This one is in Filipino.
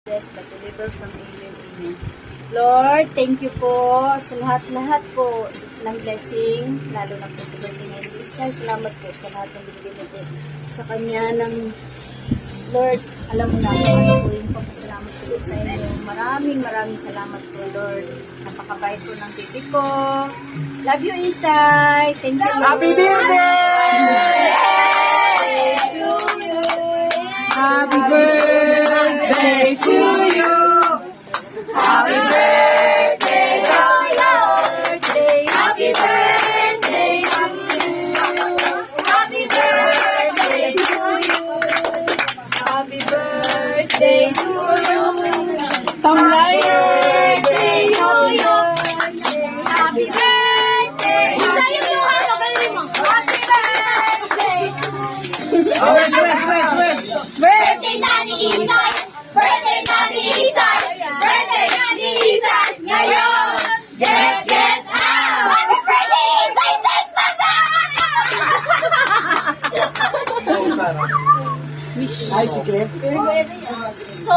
but deliver from evil. Amen. Lord, thank you po sa lahat-lahat po ng blessing, lalo na po sa birthday ni Elisa. Salamat po sa lahat ng binigay mo po sa kanya ng Lord. Alam mo na po ano po yung pagpasalamat ko sa inyo. Maraming salamat po, Lord. Napakabait po ng baby ko. Love you, Isay. Thank you, Lord. Happy birthday! Happy birthday to you. Happy birthday to you. Happy birthday to you. Happy birthday to you. Happy birthday to you. Tamlay. Birthday to you. Happy birthday. Isa yung luha mo, galing mo. Happy birthday to you. Birthday Daddy Isay! Birthday Daddy Isay! Birthday Daddy Isay! Ngayon! Get out! Happy birthday Isay! Take my back! Ay, sige. So,